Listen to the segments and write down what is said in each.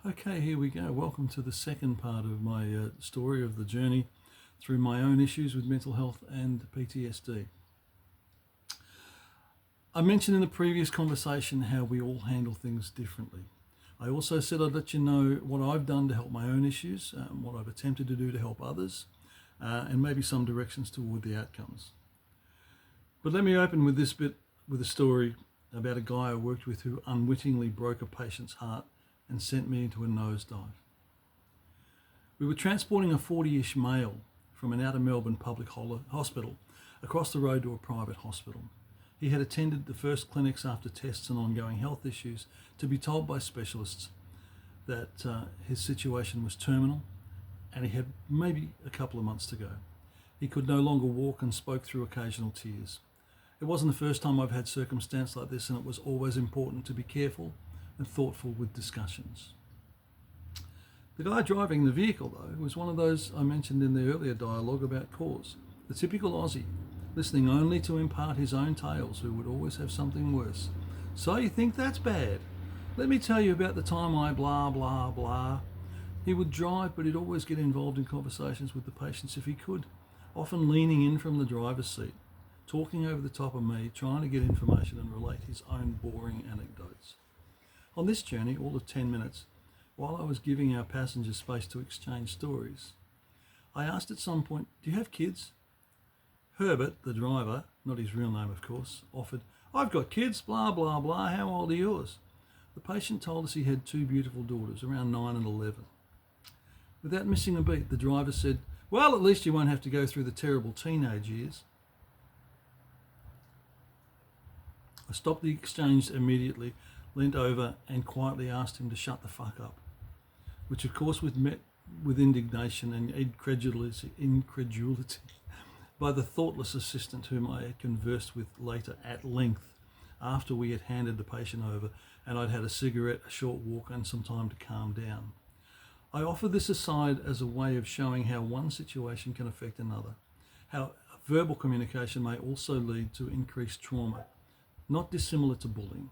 Okay, here we go. Welcome to the second part of my story of the journey through my own issues with mental health and PTSD. I mentioned in the previous conversation how we all handle things differently. I also said I'd let you know what I've done to help my own issues, what I've attempted to do to help others, and maybe some directions toward the outcomes. But let me open with this bit with a story about a guy I worked with who unwittingly broke a patient's heart and sent me into a nosedive. We were transporting a 40-ish male from an outer Melbourne public hospital across the road to a private hospital. He had attended the first clinics after tests and ongoing health issues to be told by specialists that his situation was terminal and he had maybe a couple of months to go. He could no longer walk and spoke through occasional tears. It wasn't the first time I've had circumstance like this, and it was always important to be careful and thoughtful with discussions. The guy driving the vehicle, though, was one of those I mentioned in the earlier dialogue about cause. The typical Aussie, listening only to impart his own tales, who would always have something worse. So you think that's bad? Let me tell you about the time I blah, blah, blah. He would drive, but he'd always get involved in conversations with the patients if he could, often leaning in from the driver's seat, talking over the top of me, trying to get information and relate his own boring anecdotes. On this journey, all of 10 minutes, while I was giving our passengers space to exchange stories, I asked at some point, "Do you have kids?" Herbert, the driver, not his real name of course, offered, "I've got kids, blah, blah, blah, how old are yours?" The patient told us he had two beautiful daughters, around 9 and 11. Without missing a beat, the driver said, "Well, at least you won't have to go through the terrible teenage years." I stopped the exchange immediately, leant over and quietly asked him to shut the fuck up, which of course was met with indignation and incredulity by the thoughtless assistant whom I had conversed with later at length after we had handed the patient over and I'd had a cigarette, a short walk and some time to calm down. I offer this aside as a way of showing how one situation can affect another, how verbal communication may also lead to increased trauma, not dissimilar to bullying.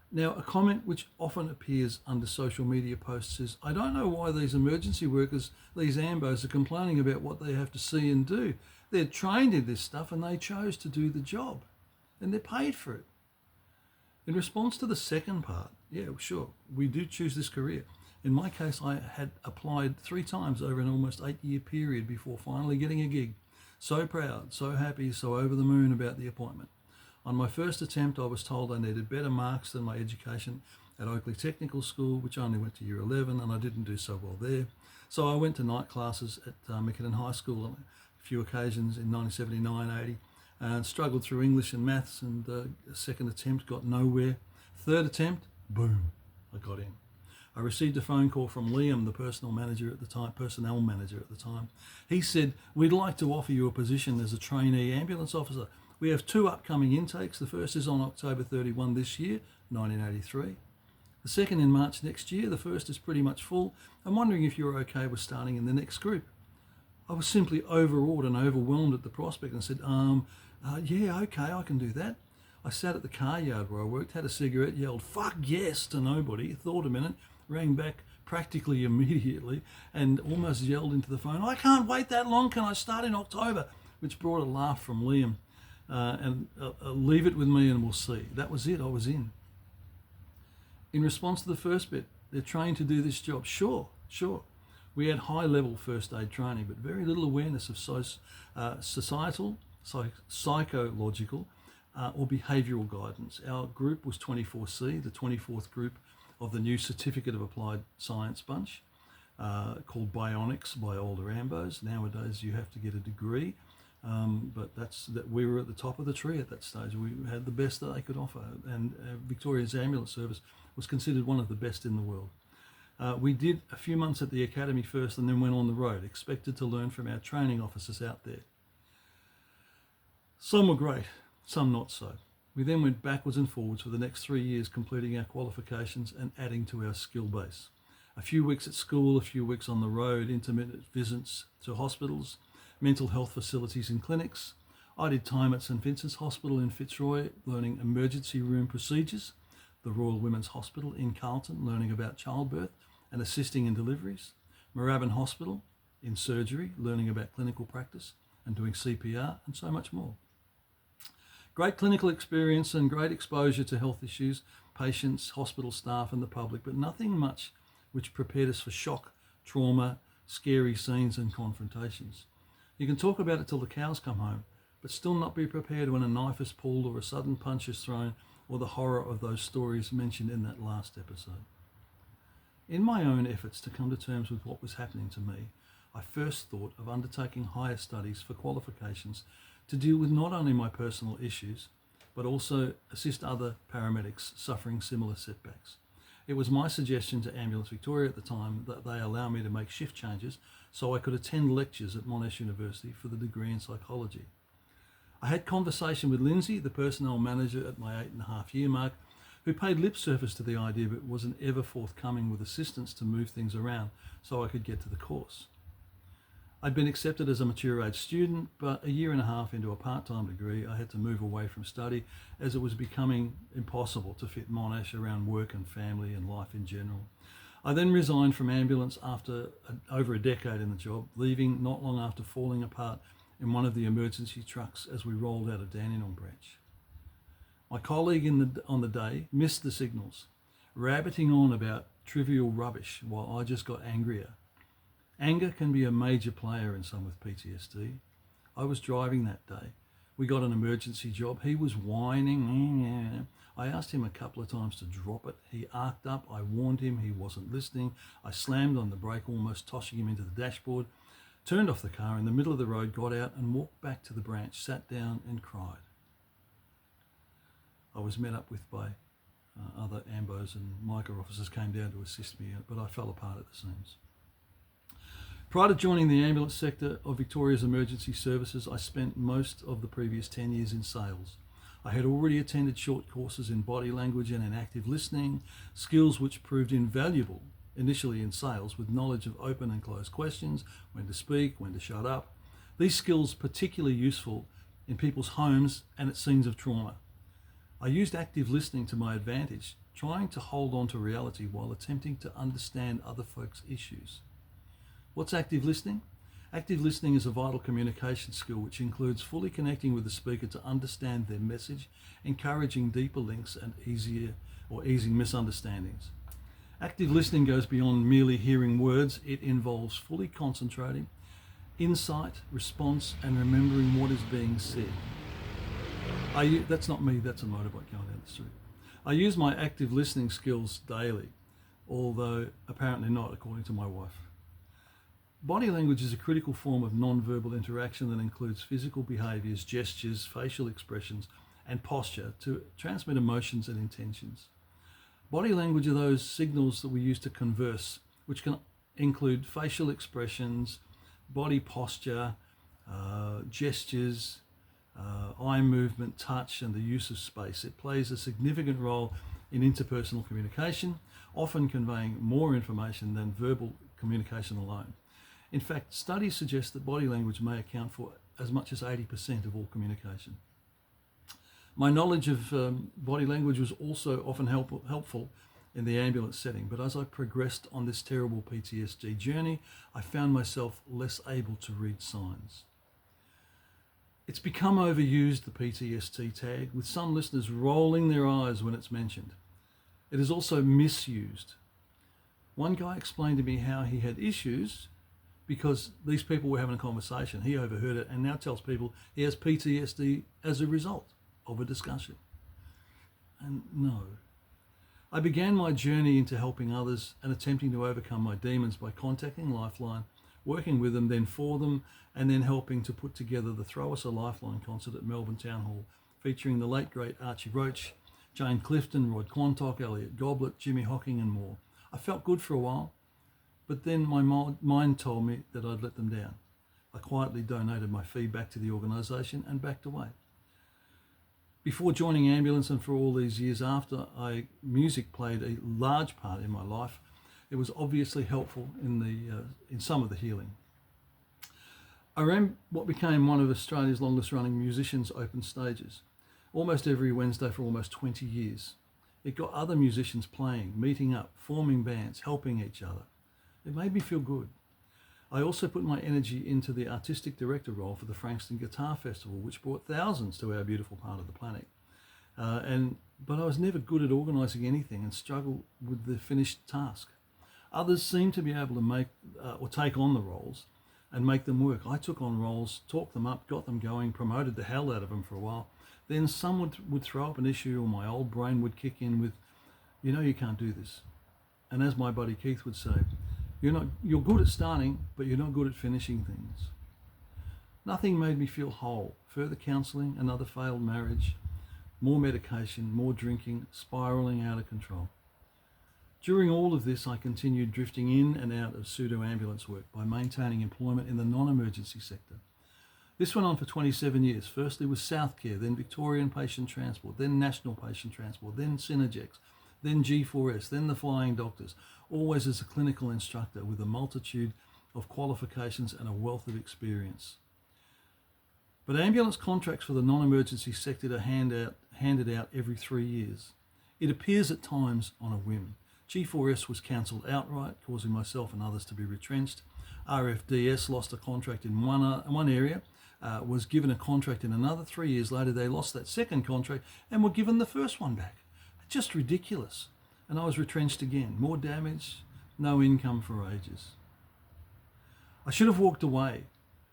Now, a comment which often appears under social media posts is, "I don't know why these emergency workers, these AMBOs, are complaining about what they have to see and do. They're trained in this stuff and they chose to do the job and they're paid for it." In response to the second part, yeah, sure, we do choose this career. In my case, I had applied 3 times over an almost 8-year period before finally getting a gig. So proud, so happy, so over the moon about the appointment. On my first attempt, I was told I needed better marks than my education at Oakley Technical School, which only went to year 11, and I didn't do so well there. So I went to night classes at Mackinnon High School on a few occasions in 1979, 80, and struggled through English and maths, and a second attempt got nowhere. Third attempt, boom, I got in. I received a phone call from Liam, the personnel manager at the time. He said, "We'd like to offer you a position as a trainee ambulance officer. We have 2 upcoming intakes. The first is on October 31 this year, 1983. The second in March next year. The first is pretty much full. I'm wondering if you're okay with starting in the next group." I was simply overawed and overwhelmed at the prospect and said, "Yeah, okay, I can do that." I sat at the car yard where I worked, had a cigarette, yelled "fuck yes" to nobody, thought a minute, rang back practically immediately and almost yelled into the phone, "I can't wait that long, can I start in October?" Which brought a laugh from Liam. Leave it with me and we'll see. That was it, I was in. In response to the first bit, they're trained to do this job. Sure. We had high-level first aid training, but very little awareness of societal, psychological, or behavioural guidance. Our group was 24C, the 24th group of the new Certificate of Applied Science bunch, called Bionics by older AMBOs. Nowadays you have to get a degree, but we were at the top of the tree at that stage. We had the best that they could offer, and Victoria's Ambulance Service was considered one of the best in the world. We did a few months at the academy first and then went on the road, expected to learn from our training officers out there. Some were great, some not so. We then went backwards and forwards for the next 3 years, completing our qualifications and adding to our skill base. A few weeks at school, a few weeks on the road, intermittent visits to hospitals, mental health facilities and clinics. I did time at St Vincent's Hospital in Fitzroy, learning emergency room procedures, the Royal Women's Hospital in Carlton, learning about childbirth and assisting in deliveries, Moorabbin Hospital in surgery, learning about clinical practice and doing CPR, and so much more. Great clinical experience and great exposure to health issues, patients, hospital staff and the public, but nothing much which prepared us for shock, trauma, scary scenes and confrontations. You can talk about it till the cows come home, but still not be prepared when a knife is pulled or a sudden punch is thrown, or the horror of those stories mentioned in that last episode. In my own efforts to come to terms with what was happening to me, I first thought of undertaking higher studies for qualifications to deal with not only my personal issues, but also assist other paramedics suffering similar setbacks. It was my suggestion to Ambulance Victoria at the time that they allow me to make shift changes so I could attend lectures at Monash University for the degree in psychology. I had conversation with Lindsay, the personnel manager at my 8.5 year mark, who paid lip service to the idea but wasn't ever forthcoming with assistance to move things around so I could get to the course. I'd been accepted as a mature age student, but a 1.5 years into a part-time degree, I had to move away from study as it was becoming impossible to fit Monash around work and family and life in general. I then resigned from ambulance after over a decade in the job, leaving not long after falling apart in one of the emergency trucks as we rolled out of Dandenong branch. My colleague on the day missed the signals, rabbiting on about trivial rubbish while I just got angrier. Anger can be a major player in some with PTSD. I was driving that day. We got an emergency job. He was whining. I asked him a couple of times to drop it. He arced up. I warned him. He wasn't listening. I slammed on the brake, almost tossing him into the dashboard, turned off the car in the middle of the road, got out and walked back to the branch, sat down and cried. I was met up with by other AMBOs and MICA officers came down to assist me, but I fell apart at the seams. Prior to joining the ambulance sector of Victoria's emergency services, I spent most of the previous 10 years in sales. I had already attended short courses in body language and in active listening, skills which proved invaluable initially in sales, with knowledge of open and closed questions, when to speak, when to shut up. These skills particularly useful in people's homes and at scenes of trauma. I used active listening to my advantage, trying to hold on to reality while attempting to understand other folks' issues. What's active listening? Active listening is a vital communication skill which includes fully connecting with the speaker to understand their message, encouraging deeper links and easing misunderstandings. Active listening goes beyond merely hearing words. It involves fully concentrating, insight, response, and remembering what is being said. That's not me, that's a motorbike going down the street. I use my active listening skills daily, although apparently not, according to my wife. Body language is a critical form of non-verbal interaction that includes physical behaviours, gestures, facial expressions, and posture to transmit emotions and intentions. Body language are those signals that we use to converse, which can include facial expressions, body posture, gestures, eye movement, touch, and the use of space. It plays a significant role in interpersonal communication, often conveying more information than verbal communication alone. In fact, studies suggest that body language may account for as much as 80% of all communication. My knowledge of body language was also often helpful in the ambulance setting, but as I progressed on this terrible PTSD journey, I found myself less able to read signs. It's become overused, the PTSD tag, with some listeners rolling their eyes when it's mentioned. It is also misused. One guy explained to me how he had issues because these people were having a conversation. He overheard it and now tells people he has PTSD as a result of a discussion. And no. I began my journey into helping others and attempting to overcome my demons by contacting Lifeline, working with them, then for them, and then helping to put together the Throw Us a Lifeline concert at Melbourne Town Hall, featuring the late great Archie Roach, Jane Clifton, Rod Quantock, Elliot Goblet, Jimmy Hocking and more. I felt good for a while, but then my mind told me that I'd let them down. I quietly donated my fee back to the organisation and backed away. Before joining ambulance and for all these years after, music played a large part in my life. It was obviously helpful in some of the healing. I ran what became one of Australia's longest running musicians' open stages, almost every Wednesday for almost 20 years. It got other musicians playing, meeting up, forming bands, helping each other. It made me feel good. I also put my energy into the artistic director role for the Frankston Guitar Festival, which brought thousands to our beautiful part of the planet. But I was never good at organising anything and struggled with the finished task. Others seemed to be able to make or take on the roles and make them work. I took on roles, talked them up, got them going, promoted the hell out of them for a while. Then someone would throw up an issue, or my old brain would kick in with, you can't do this. And as my buddy Keith would say, you're good at starting, but you're not good at finishing things. Nothing made me feel whole. Further counselling, another failed marriage, more medication, more drinking, spiralling out of control. During all of this, I continued drifting in and out of pseudo-ambulance work by maintaining employment in the non-emergency sector. This went on for 27 years. Firstly with Southcare, then Victorian Patient Transport, then National Patient Transport, then Synergex, then G4S, then the Flying Doctors, always as a clinical instructor with a multitude of qualifications and a wealth of experience. But ambulance contracts for the non-emergency sector are handed out every 3 years. It appears at times on a whim. G4S was cancelled outright, causing myself and others to be retrenched. RFDS lost a contract in one area, was given a contract in another. 3 years later, they lost that second contract and were given the first one back. Just ridiculous. And I was retrenched again. More damage, no income for ages. I should have walked away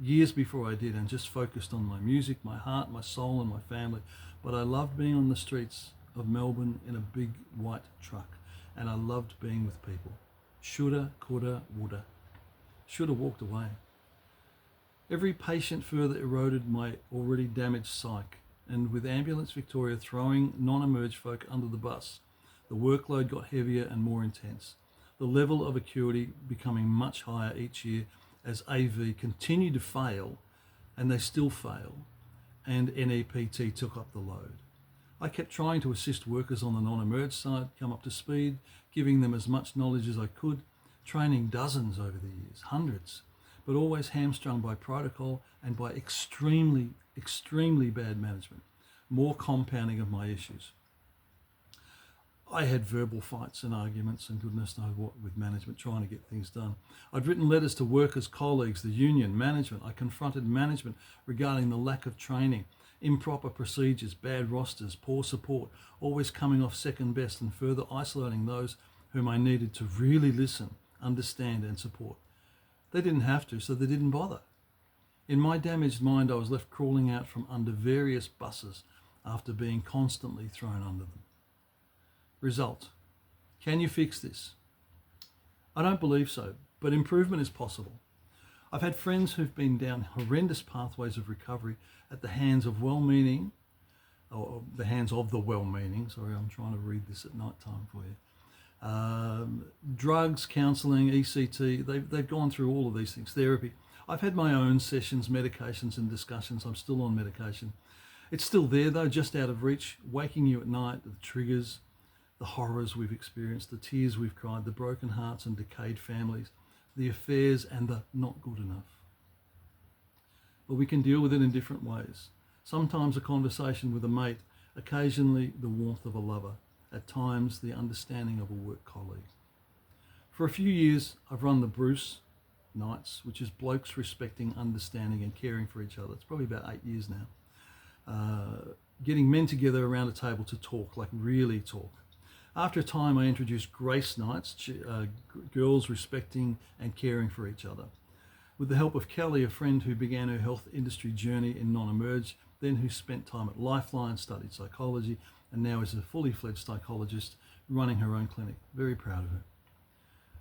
years before I did and just focused on my music, my heart, my soul and my family. But I loved being on the streets of Melbourne in a big white truck, and I loved being with people. Shoulda, coulda, woulda. Should have walked away. Every patient further eroded my already damaged psyche, and with Ambulance Victoria throwing non-emerge folk under the bus, the workload got heavier and more intense. The level of acuity becoming much higher each year as AV continued to fail, and they still fail, and NEPT took up the load. I kept trying to assist workers on the non-emerge side come up to speed, giving them as much knowledge as I could, training dozens over the years, hundreds, but always hamstrung by protocol and by extremely, extremely bad management, more compounding of my issues. I had verbal fights and arguments and goodness knows what with management trying to get things done. I'd written letters to workers, colleagues, the union, management. I confronted management regarding the lack of training, improper procedures, bad rosters, poor support, always coming off second best and further isolating those whom I needed to really listen, understand and support. They didn't have to, so they didn't bother. In my damaged mind, I was left crawling out from under various buses after being constantly thrown under them. Result: can you fix this? I don't believe so, but improvement is possible. I've had friends who've been down horrendous pathways of recovery at the hands of well-meaning, or the hands of the well-meaning, sorry, I'm trying to read this at night time for you. Drugs, counselling, ECT, they've gone through all of these things, therapy. I've had my own sessions, medications and discussions. I'm still on medication. It's still there though, just out of reach, waking you at night, the triggers, the horrors we've experienced, the tears we've cried, the broken hearts and decayed families, the affairs and the not good enough. But we can deal with it in different ways. Sometimes a conversation with a mate, occasionally the warmth of a lover, at times the understanding of a work colleague. For a few years, I've run the Bruce Nights, which is blokes respecting, understanding and caring for each other. It's probably about 8 years now. Getting men together around a table to talk, like really talk. After a time, I introduced Grace Nights, girls respecting and caring for each other. With the help of Kelly, a friend who began her health industry journey in non-emerge, then who spent time at Lifeline, studied psychology, and now is a fully fledged psychologist running her own clinic. Very proud of her.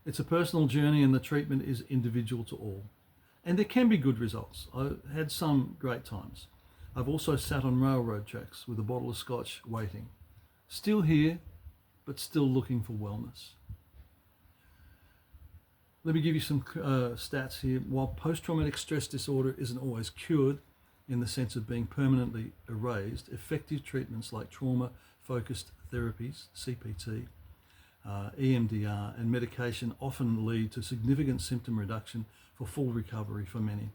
It's a personal journey and the treatment is individual to all. And there can be good results. I've had some great times. I've also sat on railroad tracks with a bottle of scotch waiting. Still here, but still looking for wellness. Let me give you some stats here. While post-traumatic stress disorder isn't always cured in the sense of being permanently erased, effective treatments like trauma-focused therapies, CPT, EMDR, and medication often lead to significant symptom reduction for full recovery for many.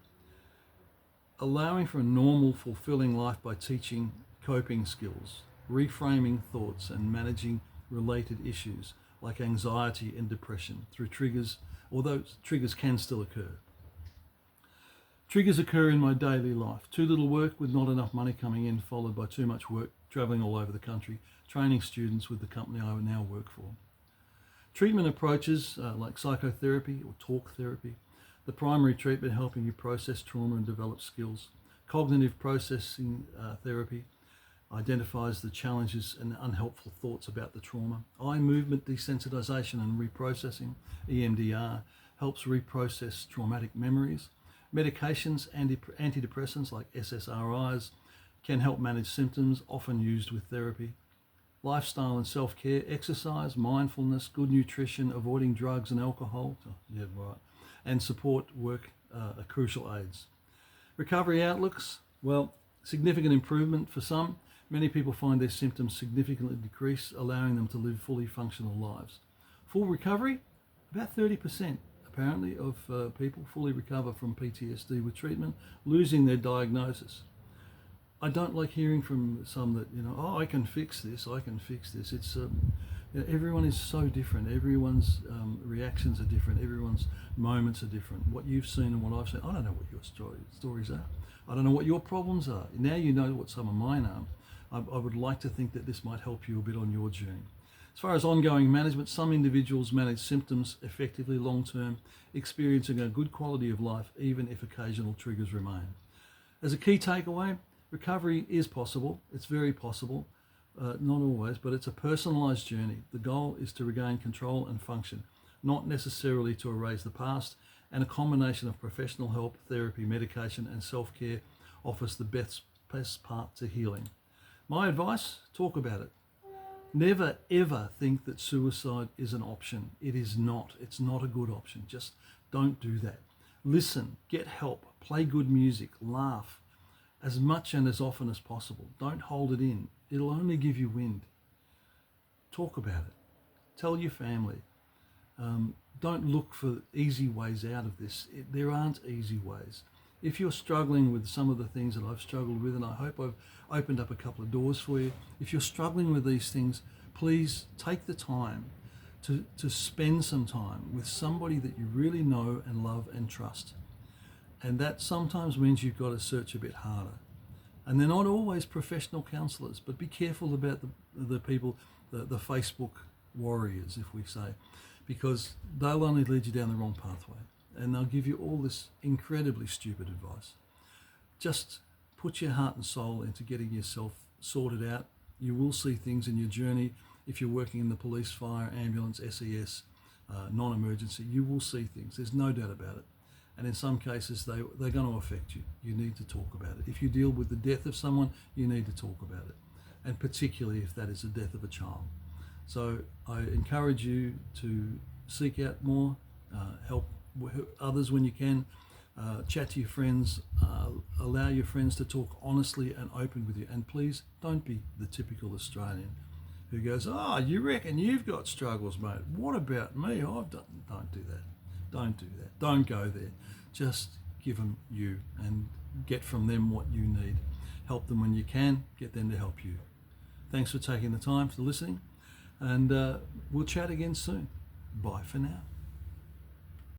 Allowing for a normal, fulfilling life by teaching coping skills, reframing thoughts, and managing related issues like anxiety and depression through triggers, although triggers can still occur. Triggers occur in my daily life. Too little work with not enough money coming in, followed by too much work travelling all over the country, training students with the company I now work for. Treatment approaches like psychotherapy or talk therapy, the primary treatment helping you process trauma and develop skills. Cognitive processing therapy identifies the challenges and unhelpful thoughts about the trauma. Eye movement desensitization and reprocessing, EMDR, helps reprocess traumatic memories. Medications, antidepressants like SSRIs, can help manage symptoms, often used with therapy. Lifestyle and self-care, exercise, mindfulness, good nutrition, avoiding drugs and alcohol, and support work are crucial aids. Recovery outlooks, well, significant improvement for some. Many people find their symptoms significantly decrease, allowing them to live fully functional lives. Full recovery, about 30% apparently of people fully recover from PTSD with treatment, losing their diagnosis. I don't like hearing from some that, oh, I can fix this, I can fix this. It's everyone is so different. Everyone's reactions are different. Everyone's moments are different. What you've seen and what I've seen, I don't know what your stories are. I don't know what your problems are. Now you know what some of mine are. I would like to think that this might help you a bit on your journey. As far as ongoing management, some individuals manage symptoms effectively long-term, experiencing a good quality of life even if occasional triggers remain. As a key takeaway, recovery is possible. It's very possible, not always, but it's a personalised journey. The goal is to regain control and function, not necessarily to erase the past, and a combination of professional help, therapy, medication and self-care offers the best part to healing. My advice, talk about it. Never ever think that suicide is an option. It is not. It's not a good option. Just don't do that. Listen, get help, play good music, laugh as much and as often as possible. Don't hold it in. It'll only give you wind. Talk about it. Tell your family. Don't look for easy ways out of this. There aren't easy ways. If you're struggling with some of the things that I've struggled with, and I hope I've opened up a couple of doors for you, if you're struggling with these things, please take the time to spend some time with somebody that you really know and love and trust. And that sometimes means you've got to search a bit harder. And they're not always professional counsellors, but be careful about the people, the Facebook warriors, if we say, because they'll only lead you down the wrong pathway. And they'll give you all this incredibly stupid advice. Just put your heart and soul into getting yourself sorted out. You will see things in your journey. If you're working in the police, fire, ambulance, SES, non-emergency, you will see things. There's no doubt about it. And in some cases, they're going to affect you. You need to talk about it. If you deal with the death of someone, you need to talk about it. And particularly if that is the death of a child. So I encourage you to seek out more, help others when you can, chat to your friends, allow your friends to talk honestly and open with you, and please don't be the typical Australian who goes, oh, you reckon you've got struggles, mate, what about me? Don't do that. Don't do that. Don't go there. Just give them you and get from them what you need. Help them when you can, get them to help you. Thanks for taking the time for listening, and we'll chat again soon. Bye for now.